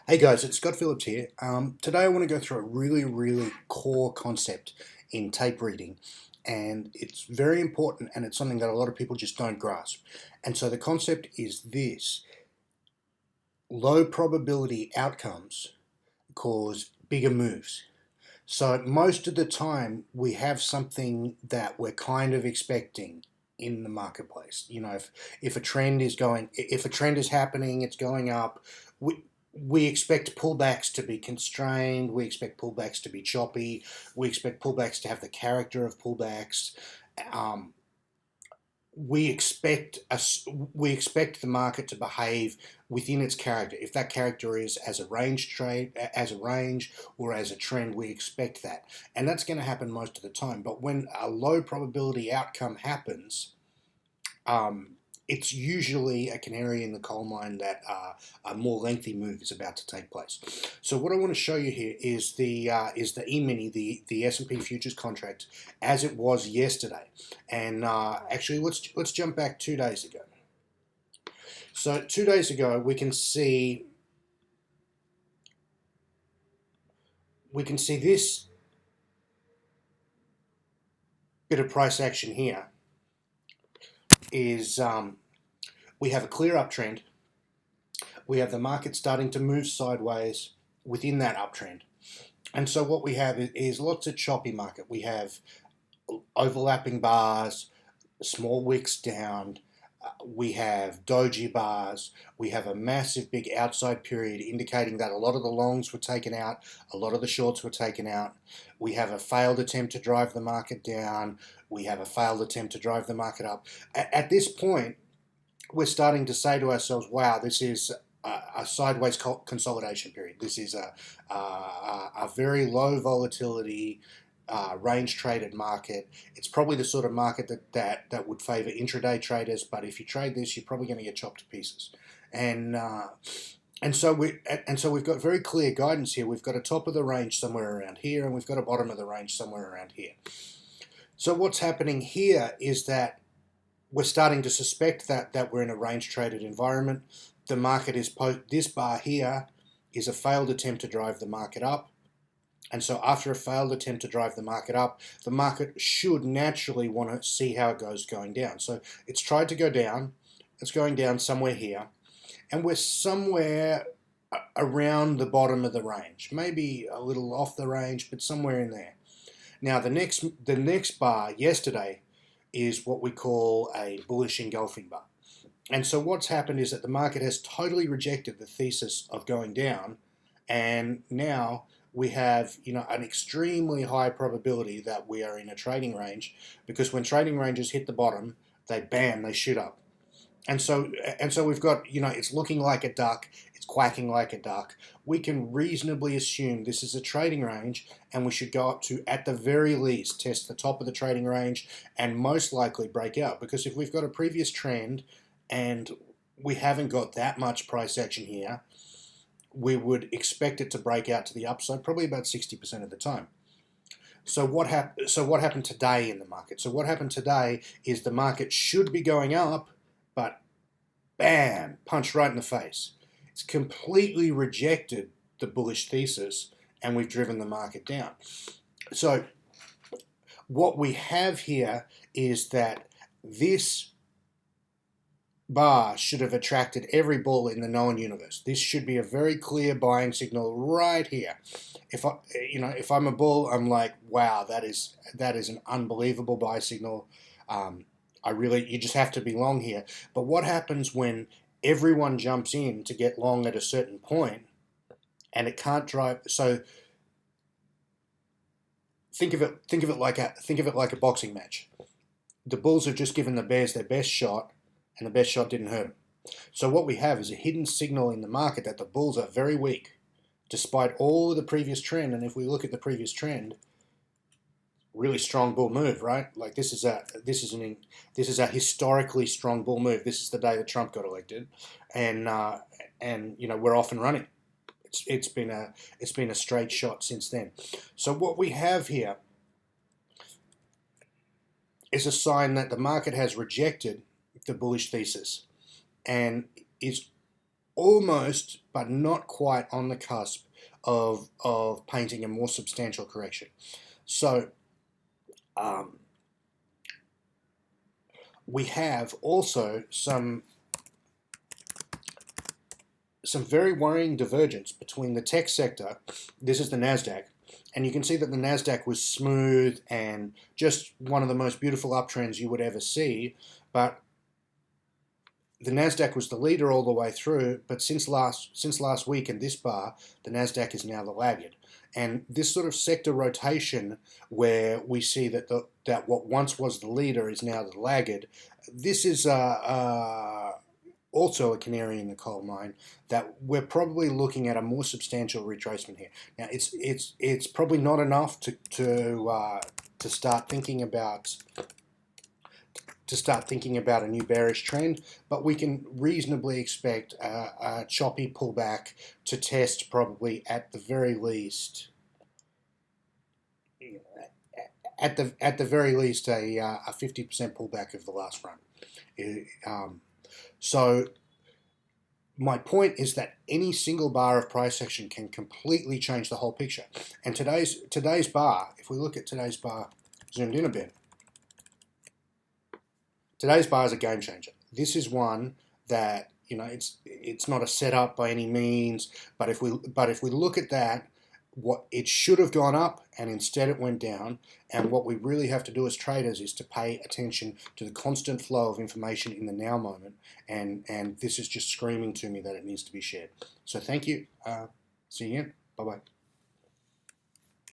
Hey guys, it's Scott Phillips here. Today I want to go through a really core concept in tape reading, and it's very important and it's something that a lot of people just don't grasp. And so the concept is this: low probability outcomes cause bigger moves. So most of the time we have something that we're kind of expecting in the marketplace. If a trend is if a trend is happening, it's going up. We expect pullbacks to be constrained. We expect pullbacks to be choppy. We expect pullbacks to have the character of pullbacks. Um, we expect the market to behave within its character. If that character is as a range trade, as a range, or as a trend, we expect that, and that's going to happen most of the time. But when a low probability outcome happens, um, it's usually a canary in the coal mine that a more lengthy move is about to take place. So what I want to show you here is the Emini, the S&P futures contract, as it was yesterday. And actually, let's jump back 2 days ago. So 2 days ago, we can see this bit of price action here is we have a clear uptrend. We have the market starting to move sideways within that uptrend. And so what we have is lots of choppy market. We have overlapping bars, small wicks down. We have doji bars. We have a massive big outside period indicating that a lot of the longs were taken out, a lot of the shorts were taken out. We have a failed attempt to drive the market down. We have a failed attempt to drive the market up. At this point, we're starting to say to ourselves, wow, this is a sideways consolidation period. This is a very low volatility, range traded market. It's probably the sort of market that would favor intraday traders, but if you trade this, you're probably going to get chopped to pieces. And so we've got very clear guidance here. We've got a top of the range somewhere around here, and we've got a bottom of the range somewhere around here. So what's happening here is that we're starting to suspect that we're in a range traded environment. The market is this bar here is a failed attempt to drive the market up. And so after a failed attempt to drive the market up, the market should naturally want to see how it goes going down. So it's tried to go down. It's going down somewhere here. And we're somewhere around the bottom of the range. Maybe a little off the range, but somewhere in there. Now the next bar yesterday is what we call a bullish engulfing bar. And so what's happened is that the market has totally rejected the thesis of going down, and now we have an extremely high probability that we are in a trading range, because when trading ranges hit the bottom, they shoot up. And so we've got, it's looking like a duck, it's quacking like a duck. We can reasonably assume this is a trading range, and we should go up to, at the very least, test the top of the trading range and most likely break out. Because if we've got a previous trend and we haven't got that much price action here, we would expect it to break out to the upside probably about 60% of the time. So what happened today in the market? So what happened today is the market should be going up, but bam, punch right in the face. It's completely rejected the bullish thesis, and we've driven the market down. So what we have here is that this bar should have attracted every bull in the known universe. This should be a very clear buying signal right here. If I'm a bull, I'm like, wow, that is an unbelievable buy signal. You just have to be long here. But what happens when everyone jumps in to get long at a certain point and it can't drive? So think of it like a boxing match. The bulls have just given the bears their best shot, and the best shot didn't hurt them. So what we have is a hidden signal in the market that the bulls are very weak, despite all of the previous trend. And if we look at the previous trend, really strong bull move, right? Like this is a historically strong bull move. This is the day that Trump got elected, and we're off and running. It's been a straight shot since then. So what we have here is a sign that the market has rejected the bullish thesis and is almost, but not quite, on the cusp of painting a more substantial correction. So um, we have also some very worrying divergence between the tech sector. This is the NASDAQ, and you can see that the NASDAQ was smooth and just one of the most beautiful uptrends you would ever see, but the NASDAQ was the leader all the way through, but since last week and this bar, the NASDAQ is now the laggard. And this sort of sector rotation where we see that that what once was the leader is now the laggard, this is also a canary in the coal mine, that we're probably looking at a more substantial retracement here. Now, it's probably not enough to start thinking about a new bearish trend, but we can reasonably expect a choppy pullback to test, probably at the very least, a 50% pullback of the last run. So my point is that any single bar of price action can completely change the whole picture. And today's bar, if we look at today's bar zoomed in a bit, today's bar is a game changer. This is one that, it's not a setup by any means, but if we look at that, what it should have gone up and instead it went down, and what we really have to do as traders is to pay attention to the constant flow of information in the now moment, and this is just screaming to me that it needs to be shared. So thank you. See you again. Bye bye.